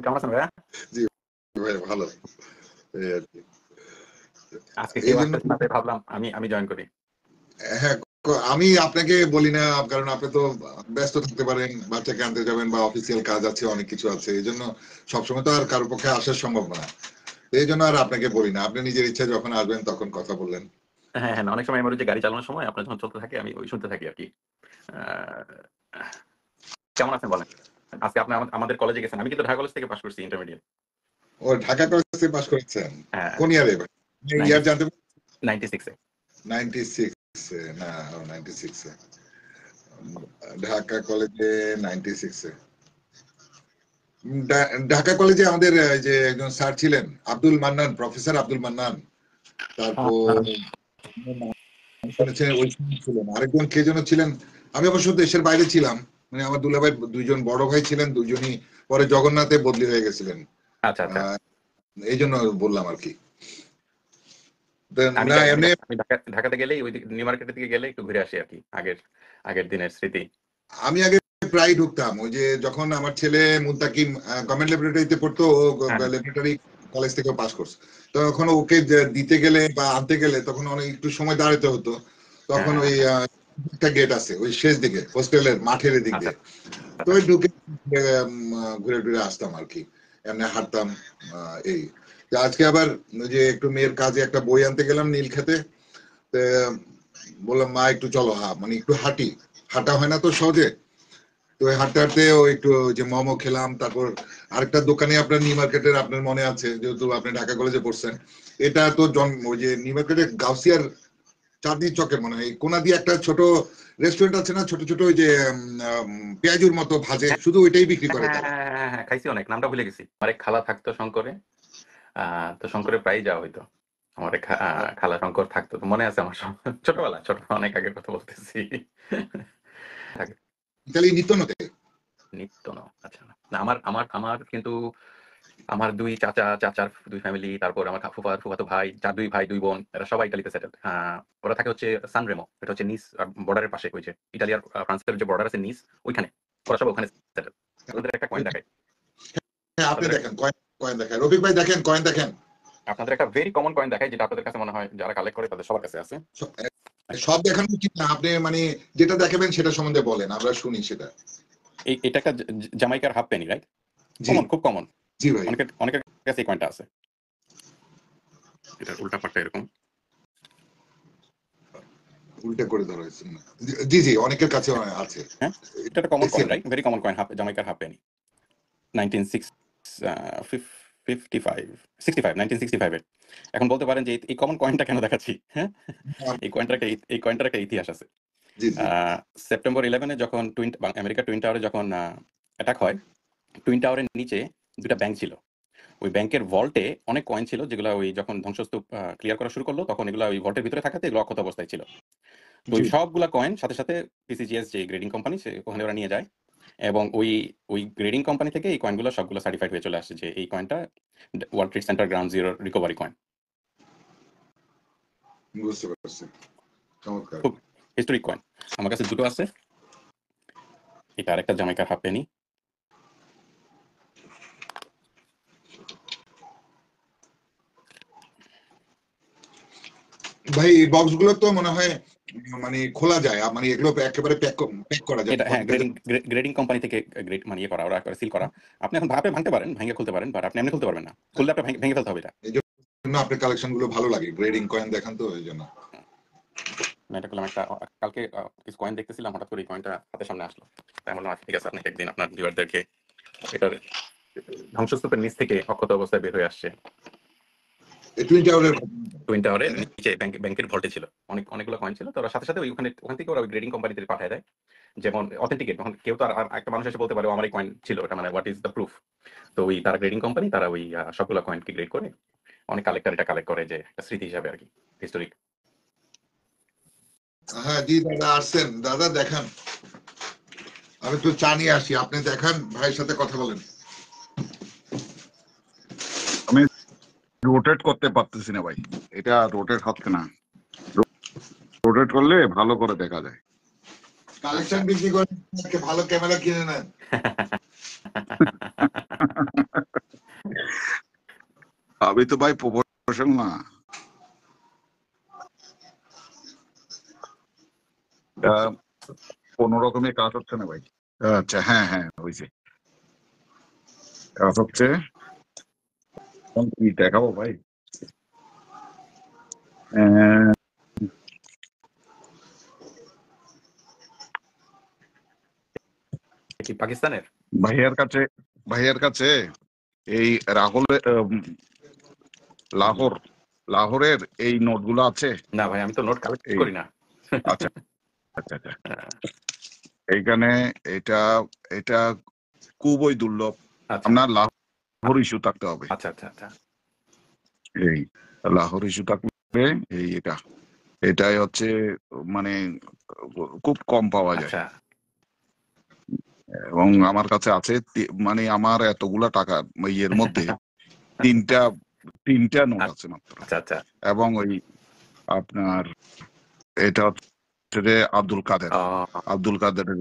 কেমন আছেন ভাইয়া? জি ভাই ভালো। এই আর কি। আজকে এই কেউ জন্য আসতেছে না তাই ভাবলাম আমি জয়েন করি। হ্যাঁ, আমি আপনাকে বলি না কারণ আপনি তো ব্যস্ত থাকতে পারেন, বাচ্চাকে আনতে যাবেন বা অফিসিয়াল কাজ আছে, অনেক কিছু আছে। এই জন্য সবসময় তো আর কারোর পক্ষে আসা সম্ভব না। এই জন্য আর আপনাকে বলি না। আপনি নিজের ইচ্ছা যখন আসবেন তখন কথা বললেন। হ্যাঁ, হ্যাঁ, অনেক সময় আমার ওই যে গাড়ি চালানোর সময় আপনার যখন চলতে থাকে আমি ওই শুনতে থাকি আরকি। আ কেমন আছেন বলেন? আজকে আপনি আমাদের কলেজে গেছেন। আমি কিন্তু ঢাকা কলেজ থেকে পাস করছি ইন্টারমিডিয়েট। ও ঢাকা কলেজ থেকে পাস করেছেন? হ্যাঁ, কোন ইয়ারে? ইয়ার 90 জানতে পারি? 96 এ। 96 এ না, 96 এ। ঢাকা কলেজে 96 এ। ঢাকা কলেজে আমাদের যে একজন স্যার ছিলেন আব্দুল মান্নান, প্রফেসর আব্দুল মান্নান। তারপর শুনেছেন ওই সময় ছিলেন আরেকজন কে যেন ছিলেন। আমি অবশ্য দেশের বাইরে ছিলাম, মানে আমার দুলাভাই দুইজন বড় ভাই ছিলেন, দুজনই পরে জগন্নাথে বদলি হয়ে গেছিলেন। আচ্ছা, আচ্ছা। এই জন্য বললাম আর কি। আমি না যাই। এমনি আমি ঢাকাতে গেলেই ওই নিউ মার্কেটের দিকে গেলে একটু ঘুরে আসি আরকি। আগের দিনের স্মৃতি। আমি আগে প্রায় ঢুকতাম। ওই যে যখন আমার ছেলে মুত্তাকিম গভর্নমেন্ট ল্যাবরেটরিতে পড়তো, ও হ্যাঁ, হ্যাঁ। ল্যাবরেটরি কলেজ থেকে পাস করছে, তখন ওকে দিতে গেলে বা আনতে গেলে তখন অনেক একটু সময় দাঁড়াতে হতো। হ্যাঁ, তখন হ্যাঁ, ওই হ্যাঁ। একটা গেট আছে ওই শেষ দিকে হোস্টেলের মাঠের দিক আচ্ছা, দিয়ে, তো আচ্ছা। ওই ঢুকে ঘুরে টুরে আসতাম আর কি, এমনি হাঁটতাম। এই তো আজকে আবার ওই যে একটু মেয়ের কাজে একটা বই আনতে গেলাম নীলক্ষেতে। তো বললাম মা একটু চলো, মানে একটু হাঁটি, হাঁটা হয় না তো সহজে। তো ওই হাঁটতে হাঁটতে ও একটু ওই যে মোমো খেলাম। তারপর আরেকটা দোকানে আপনার নিউ মার্কেটের, আপনার মনে আছে যেহেতু আপনি ঢাকা কলেজে পড়ছেন, এটা তো ওই যে নিউ মার্কেটের গাউসিয়ার চাঁদনি চকের মনে হয় কোনা দিয়ে একটা ছোট রেস্টুরেন্ট আছে না, ছোট ছোট ওই যে পেঁয়াজুর মতো ভাজে, শুধু ওইটাই বিক্রি করে হ্যাঁ, তারা। হ্যাঁ, হ্যাঁ, হ্যাঁ, খাইছি অনেক। নামটা ভুলে গেছি। আমার এক খালা থাকতো শঙ্করে। তো শঙ্করে প্রায়ই যাওয়া হইতো। আমার এক খালা শঙ্কর থাকতো। তো মনে আছে আমার ছোটবেলা অনেক আগের কথা বলতেছি। থাকে। ইতালি নিত্যনতে। নিত্য না। আচ্ছা না। না, আমার আমার আমার কিন্তু আমার ২ চাচার ২ ফ্যামিলি, তারপর আমার ফুফাতো ভাই, ২ ভাই ২ বোন, এরা সবাই ইতালিতে সেটেলড। ওরা থাকে হচ্ছে সান রেমো। এটা হচ্ছে নিস বর্ডারের পাশে, ওই যে ইতালি আর ফ্রান্সের যে বর্ডার আছে নিস, ওইখানে। ওরা সব ওখানে সেটেলড। ওদের একটা কয়েন দেখাই। হ্যাঁ আপনি আপনাদের দেখেন কয়েন, কয়েন দেখায় রফিক ভাই, দেখেন কয়েন দেখেন। আপনাদের একটা ভেরি কমন কয়েন দেখাই, যেটা আপনাদের কাছে মনে হয় যারা কালেক্ট করে তাদের সবার কাছে আছে। সব দেখানো উচিত না, আপনি মানে যেটা দেখাবেন সেটা সম্বন্ধে বলেন, আমরা শুনি সেটা। এটা একটা জামাইকার হাফ পেনি, রাইট? জি কমন, খুব কমন। জি ভাই। অনেকের কাছে এই কয়েনটা আছে। এটার উল্টা পাটটা এরকম। উল্টে করে ধরা হয়েছে না। জি জি, অনেকের কাছে আছে। হ্যাঁ? এটা একটা কমন দেখছি কয়েন, আমি। রাইট? ভেরি কমন কয়েন, জামাইকার হাফ পেনি। 1965 এর। এখন বলতে পারেন যে এই কমন কয়েনটা কেন দেখাচ্ছি, হ্যাঁ? এই কয়েনটার একটা ইতিহাস আছে। জি জি সেপ্টেম্বর 11 এ যখন আমেরিকার টুইন টাওয়ারে যখন অ্যাটাক হয়, টুইন টাওয়ারের নিচে ২ টা ব্যাংক ছিল। ওই ব্যাংকের ভল্টে অনেক কয়েন ছিল, যেগুলা ওই যখন ধ্বংসস্তূপ ক্লিয়ার করা শুরু করলো, তখন এগুলা ওই ভল্টের ভিতরে থাকাতে এগুলো অক্ষত অবস্থায় ছিল। তো জি। ওই সবগুলা কয়েন সাথে পিসিজিএস যে গ্রেডিং কোম্পানি, ওখানে ওরা নিয়ে যায়, এবং ওই গ্রেডিং কোম্পানি থেকে এই কয়েনগুলো সবগুলো সার্টিফাইড হয়ে চলে আসছে যে এই কয়েনটা ওয়ার্ল্ড ট্রেড সেন্টার গ্রাউন্ড জিরোর রিকভারি কয়েন। বুঝতে পারছি। চমৎকার। খুব হিস্টোরিক কয়েন। আমার কাছে দুটো আছে। এটা আরেকটা জামাইকার হাফ পেনি। ভাই এই বক্স গুলো তো মনে হয় মানে খোলা যায়, মানে এগুলো একেবারে প্যাক করা যায়। এটা হ্যাঁ, গ্রেডিং কোম্পানি থেকে গ্রেড মানে ইয়ে করা, ওরা সিল করা। আপনি এখন ভাঙতে পারেন, ভেঙে খুলতে পারেন, বাট আপনি এমনি খুলতে পারবেন না। খুললে আপনি ভেঙে ফেলতে হবে এটা। এই জন্য আপনার কালেকশন গুলো ভালো লাগে, গ্রেডিং কয়েন দেখান তো এই জন্য। আমি এটা করলাম একটা কালকে কিছু কয়েন দেখতেছিলাম, হঠাৎ করে এই কয়েনটা হাতের সামনে আসলো। তাই বললাম আচ্ছা ঠিক আছে, আপনাকে একদিন আপনার ভিউয়ারদেরকে এটার ধ্বংসস্তূপের নিচ থেকে অক্ষত অবস্থায় বের হয়ে আসছে। টুইন টাওয়ারের নিচে ব্যাংকের ভল্টে ছিল অনেকগুলো কয়েন ছিল। তো ওরা সাথে ওখান থেকে ওরা ওই গ্রেডিং কোম্পানিতে পাঠিয়ে দেয়, যেমন অথেন্টিকেট। তখন কেউ তো আর একটা মানুষ এসে বলতে পারে আমার এই কয়েন ছিল, এটা মানে হোয়াট ইজ দ্য প্রুফ। তো ওই তারা গ্রেডিং কোম্পানি, তারা ওই সবগুলো কয়েনকে গ্রেড করে অনেক কালেক্টর এটা কালেক্ট করে, যে একটা স্মৃতি হিসাবে আর কি, হিস্টোরিক। হ্যাঁ জি দাদা আসছেন, দাদা দেখান। আমি একটু চা নিয়ে আসি, আপনি দেখান, ভাইয়ের সাথে কথা বলেন। আমি রোটেট করতে পারতেছি না ভাই, এটা রোটেট হচ্ছে না। রোটেট করলে ভালো করে দেখা যায়। কালেকশন বেশি করে ভালো ক্যামেরা কিনে নেন। আমি তো ভাই প্রফেশনাল না। কোন রকমের কাজ হচ্ছে না ভাই। আচ্ছা, হ্যাঁ হ্যাঁ হয়েছে, কাজ হচ্ছে। কি দেখাবো ভাই? আহ, কি পাকিস্তানের? ভাইয়ার কাছে, ভাইয়ার কাছে এই রাহুল লাহোর, লাহোরের এই নোটগুলো আছে। না ভাই, আমি তো নোট কালেক্ট এই করি না। আচ্ছা আচ্ছা আচ্ছা, এইখানে এটা এটা খুবই দুর্লভ। আচ্ছা আপনার লাহোর ইস্যু থাকতে হবে। আচ্ছা আচ্ছা আচ্ছা এই লাহোর ইস্যু থাকলে এই এটাই হচ্ছে মানে খুব কম পাওয়া যায়। আচ্ছা এবং আমার কাছে আছে মানে আমার এতগুলা টাকা ইয়ের মধ্যে তিনটা তিনটা নোট আছে মাত্র। আচ্ছা আচ্ছা এবং ওই আপনার এটা হচ্ছে যে আব্দুল কাদের, আব্দুল কাদেরের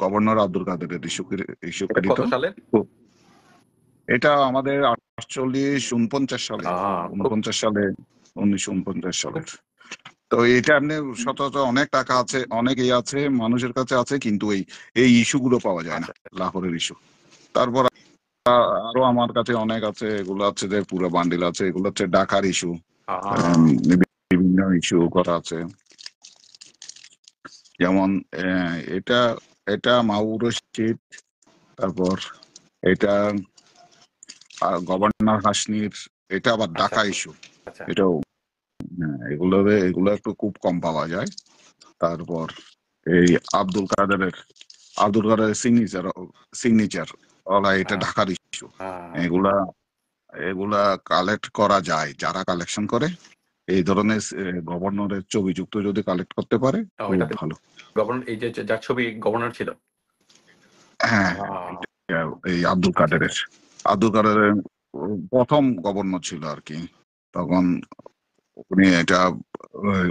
গভর্নর আব্দুল কাদেরের এটা ইস্যুকৃত। কত সালের? এটা আমাদের 48-49 সালে, খুব 49 সালে, 1949 সালের। তো এটা এমনি সচরাচর অনেক টাকা আছে, অনেক আছে মানুষের কাছে আছে, কিন্তু এই ইস্যু গুলো পাওয়া যায় না, আচ্ছা লাহোরের ইস্যু। তারপর আরো আমার কাছে অনেক আছে, এগুলো হচ্ছে যে পুরো বান্ডিল আছে, এগুলো হচ্ছে ঢাকার ইস্যু, বিভিন্ন ইস্যু করা আছে। যেমন এটা এটা মাহবুব রশিদ, তারপর এটা গভর্নর হাসনির, এটা আবার আচ্ছা ঢাকা ইস্যু। আচ্ছা এটাও এগুলো একটু খুব কম পাওয়া যায়। তারপর এই আব্দুল কাদেরের সিগনেচার ওলা, এটা ঢাকার ইস্যু। এগুলা এগুলা কালেক্ট করা যায়, যারা কালেকশন করে এই ধরনের গভর্নরের ছবি যুক্ত যদি কালেক্ট করতে পারে খুব এটাতে ভালো। গভর্নর, এই যে যার ছবি গভর্নর ছিল। হ্যাঁ, এই আব্দুল আচ্ছা আচ্ছা কাদেরের প্রথম গভর্নর ছিল আর কি তখন। উনি এটা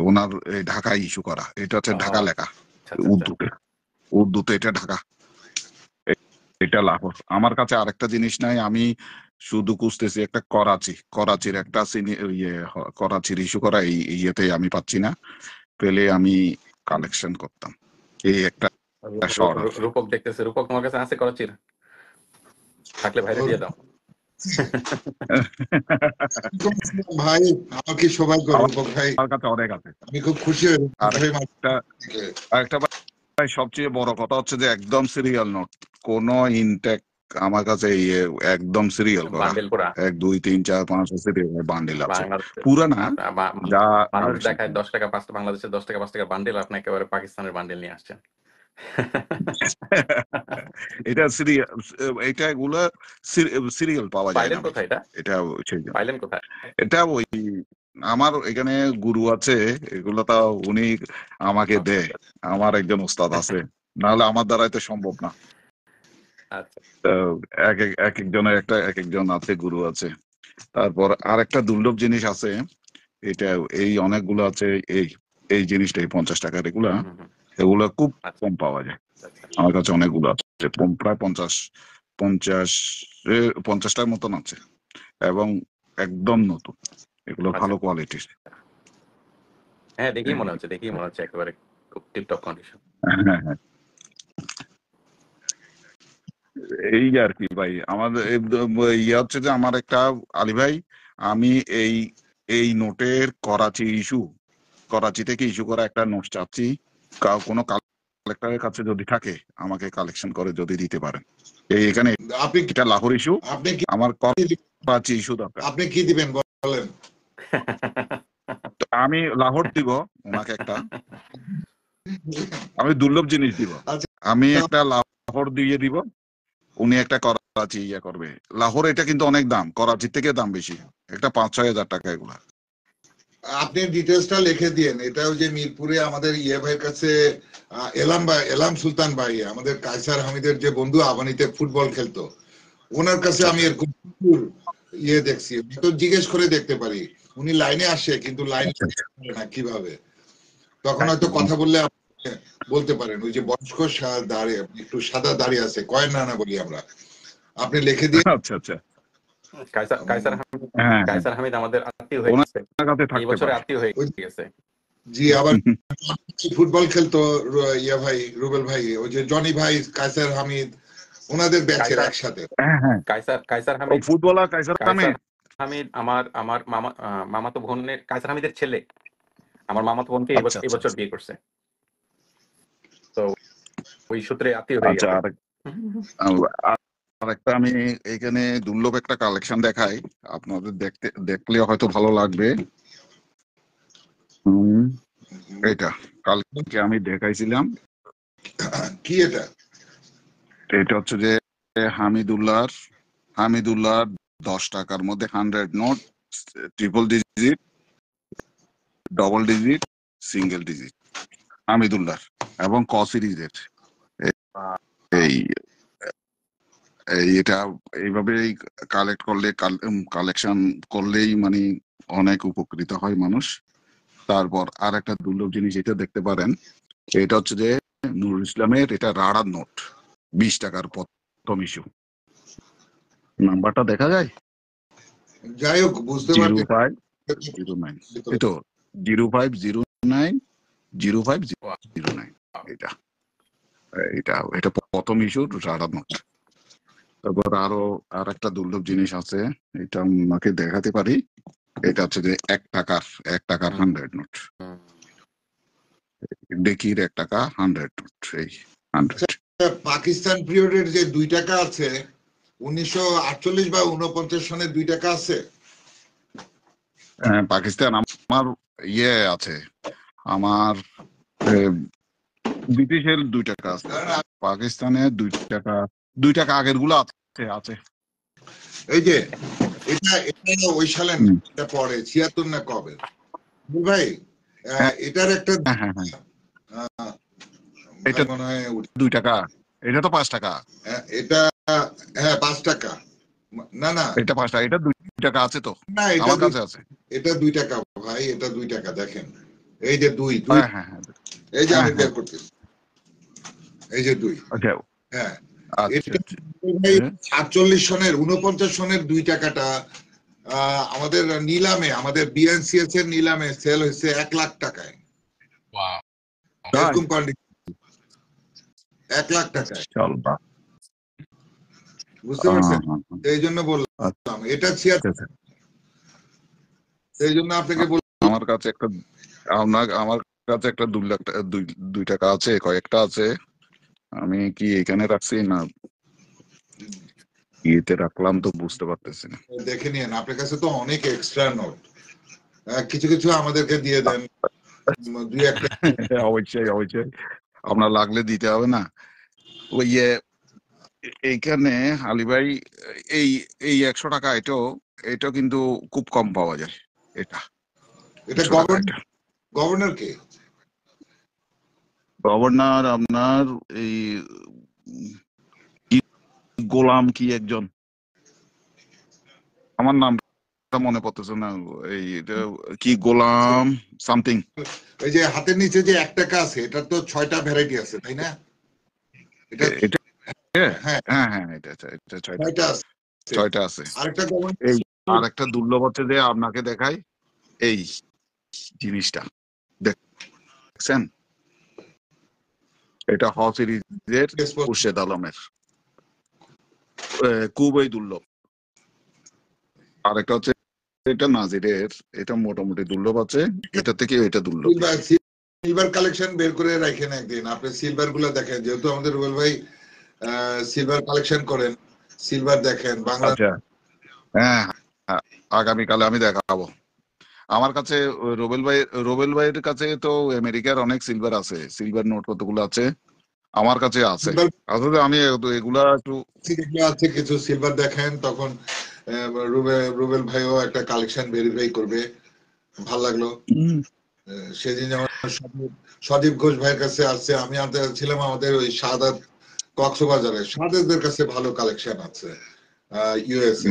ওনার এই ঢাকায় ইস্যু করা, এটা হচ্ছে ঢাকা লেখা, আচ্ছা আচ্ছা উর্দুতে এটা ঢাকা, এটা লাহোর। আমার কাছে আরেকটা জিনিস নাই, আমি শুধু খুঁজতেছি একটা করাচির একটা করাচির ইস্যু করা, এই ইয়েতে আমি পাচ্ছি না, পেলে আমি কালেকশন করতাম। এই একটা শহর আর কি। রূপক দেখতেছে। রূপক তোমার কাছে আছে করাচির? থাকলে ভাইরে দিয়ে দাও। ভাই আমাকে সৌভাগ্য রূপক ভাই, আমার কাছে অনেক আছে। আমি খুব খুশি হই রূপক আর ভাই একটা ভাই সবচেয়ে বড় কথা হচ্ছে যে একদম সিরিয়াল নোট, কোন ইনটেক আমার কাছে একদম সিরিয়াল করা, বান্ডেল করা 1 2 3 4 5 সিরিয়াল বান্ডিল আছে, বাংলাদেশে। পুরা না যা মানুষ কালেকশন। দেখায় 10 টাকা 5 বাংলাদেশের 10 টাকা 5 টাকার বান্ডেল, আপনি একেবারে পাকিস্তানের বান্ডেল নিয়ে আসছেন। এটা সিরিয়াল, এটা এগুলা সিরিয়াল পাওয়া যায় পাইলেন না ভাই। কোথায় এটা? এটা সেই জন্য। পাইলেন কোথায়? এটা ওই আমার এখানে গুরু আছে, এগুলো তো উনি আমাকে আচ্ছা দেয়, আমার একজন ওস্তাদ আছে, নাহলে আমার দ্বারা তো সম্ভব না। আচ্ছা তো এক একজনের এক একজন আছে, গুরু আছে। তারপর আর একটা দুর্লভ জিনিস আছে, এটা এই অনেকগুলো আছে, এই এই জিনিসটা এই 50 টাকার এগুলা, এগুলা খুব আচ্ছা কম পাওয়া যায়। আচ্ছা আমার কাছে অনেকগুলো আছে, প্রায় 50টার মতন আছে, এবং একদম নতুন, এগুলো আচ্ছা। ভালো কোয়ালিটির। হ্যাঁ, দেখেই মনে হচ্ছে একেবারে খুব টিপটপ কন্ডিশন। হ্যাঁ, এই আর কি ভাই। আমাদের ইয়ে হচ্ছে যে আমার একটা আলী ভাই, আমি এই এই নোটের করাচি থেকে ইস্যু করা একটা নোট চাচ্ছি, কোনো কালেক্টরের কাছে যদি থাকে আমাকে কালেকশন করে যদি দিতে পারেন। এখানে আপনি এটা লাহোর ইস্যু, আপনি কি আমার করাচি ইস্যু দরকার। আপনি কি দিবেন বলেন? তো আমি লাহোর দিব ওনাকে একটা, আমি দুর্লভ জিনিস দিব, আচ্ছা, আমি একটা লাহোর দিয়ে দিব, উনি একটা করাচি ইয়ে করবে। লাহোর এটা কিন্তু অনেক দাম, করাচির থেকে দাম বেশি, একটা 5-6 হাজার টাকা এগুলা। আপনি ডিটেলসটা লিখে দিয়েন। এটা ওই যে মিরপুরে আমাদের ইয়ে ভাইয়ের কাছে এলাম সুলতান ভাই, আমাদের কায়সার হামিদের যে বন্ধু, আবানিতে ফুটবল খেলতো, ওনার কাছে আমি এরকম ইয়ে দেখছি, তো জিজ্ঞেস করে দেখতে পারি। উনি লাইনে আসে কিন্তু লাইন না কিভাবে, তখন হয়তো কথা বললে বলতে পারেন। ওই যে বয়স্ক দাঁড়িয়ে একটু সাদা দাঁড়িয়ে আছে, কয়েন নানা বলি আমরা, আপনি লিখে দিয়ে আচ্ছা আচ্ছা কায়সার হামিদ হ্যাঁ হ্যাঁ কায়সার হামিদ আমাদের আত্মীয় হয়ে ওনার গেছে, কাছে এই থাকতে বছরে পারে। আত্মীয় হয়ে ওই- গেছে। জি আবার ফুটবল খেলতো ইয়া ভাই, রুবেল ভাই, ওই যে জনি ভাই, কায়সার হামিদ, ওনাদের ব্যাচের কায়সার একসাথে। হ্যাঁ হ্যাঁ কায়সার ও হামিদ ফুটবলার কাইসার কায়সার আহমেদ। হামিদ আমার মামাতো বোনের, কায়সার হামিদের ছেলে আমার মামাতো বোনকে আচ্ছা আচ্ছা এবছর বিয়ে করছে, তো ওই সূত্রে আত্মীয় হয়ে আচ্ছা। গেছে। আর একটা আমি এখানে দুর্লভ একটা কালেকশন দেখাই, আপনাদের দেখলে হয়তো ভালো লাগবে। এটা কালকে আমি দেখাইছিলাম। কি এটা? এটা হচ্ছে যে হামিদুল্লাহ 10 টাকার মধ্যে 100 note, triple digit, double digit, single digit, Hamidullah এবং ক সিরিজের। এই এটা এইভাবে কালেক্ট করলে, কালেকশন করলেই মানে অনেক উপকৃত হয় মানুষ। তারপর আর একটা দুর্লভ জিনিস এটা দেখতে পারেন, এটা হচ্ছে যে নুরুল ইসলামের, এটা রাডার নোট, 20 টাকার প্রথম ইস্যু। নাম্বারটা দেখা যায় যাই হোক, বুঝতে 0509, পারছি। এই তো 05090509। এটা এটা এটা প্রথম ইস্যুর রাডার নোট। তারপর আর একটা দুর্লভ জিনিস আছে, এটা আমাকে দেখাতে পারি। এটা হচ্ছে যে 1 টাকার 100 নোট, ডেকির 1 টাকা 100 নোট, এই 100। পাকিস্তান পিরিয়ডের যে 2 টাকা আছে, 1948 বা 49 সনের 2 টাকা আছে। পাকিস্তান আমার আছে, আমার ব্রিটিশের 2 টাকা আছে, পাকিস্তানের 2 টাকা আগের গুলো আছে। এই যে এটা ওই সালের না, এটা পরে 76 না কবে ভাই, এটার একটা হ্যাঁ হ্যাঁ আহ, এটা ভাই মনে হয় 2 টাকা, এটা তো 5 টাকা। এটা, হ্যাঁ 5 টাকা, না না এটা 5 টাকা, এটা 2 টাকা আছে তো, না, এটা আমার কাছে আছে। এটা 2 টাকা ভাই, এটা 2 টাকা, দেখেন এই যে 2, হ্যাঁ হ্যাঁ হ্যাঁ এই যে আমি হ্যাঁ, বের করতেছি, এই যে 2, আচ্ছা হ্যাঁ আচ্ছা এটা আচ্ছা। ভাই 48 সনের 49 সনের 2 টাকাটা আমাদের নিলামে, আমাদের বিএনসিএস এর নিলামে সেল হয়েছে 1 লাখ টাকায়। এরকম কন্ডিশন 1 লাখ টাকায়, চল বা বুঝতে পারছেন? এই জন্য বললাম এটা 76, এই জন্য আপনাকে বললাম। আমার কাছে একটা 2 টাকা আছে, কয়েকটা আছে। আমি কি এখানে রাখছি না ইয়েতে রাখলাম তো বুঝতে পারতেছি না। দেখে নিন, আপনার কাছে তো অনেক এক্সট্রা নোট, কিছু কিছু আমাদেরকে দিয়ে দেন, 2-1টা। অবশ্যই অবশ্যই, আপনার লাগলে দিতে হবে না। ওই এইখানে আলী ভাই, এই এই 100 টাকা এটাও কিন্তু খুব কম পাওয়া যায়। এটা এটা 100 টাকা, এটা গভর্নর কে? গভর্নর আপনার এই গোলাম কি একজন, আমার নামটা মনে পড়তেছে না, এই কি গোলাম সামথিং। এই যে হাতের নিচে যে 1 টাকা আছে, এটার তো 6টা ভ্যারাইটি আছে, তাই না? এটা এটা হ্যাঁ হ্যাঁ হ্যাঁ, এটা 6টা 6টা আছে। 6টা আছে। আরেকটা গভর্নর, এই আর একটা দুর্লভ হচ্ছে যে আপনাকে দেখাই, এই জিনিসটা দেখছেন, এটা হ সিরিজের খুরশেদ আলমের, খুবই দুর্লভ। আর একটা হচ্ছে এটা নাজিরের, এটা মোটামুটি দুর্লভ আছে, এটা থেকে এটা দুর্লভ। সিলভার কালেকশন বের করে রাখেন একদিন, আপনি সিলভার গুলা দেখেন, যেহেতু আমাদের রুবেল ভাই সিলভার কালেকশন করেন, সিলভার দেখেন বাংলা। আচ্ছা হ্যাঁ, আগামীকালে আমি দেখাবো। আমার কাছে রোবেল ভাইয়ের কাছে তো আমেরিকার অনেক সিলভার আছে, সিলভার নোট কতগুলো আছে আমার কাছে আছে। আসলে আমি এগুলা একটু আছে, কিছু সিলভার দেখেন, তখন রুবেল ভাইও একটা কালেকশন ভেরিফাই করবে। ভাল লাগলো সেদিন যেমন সদীপ ঘোষ ভাইয়ের কাছে আসছে, আমি ছিলাম আমাদের ওই শাহাদাত কক্সবাজারে, শাহাদাতদের কাছে ভালো কালেকশন আছে ইউএসএ।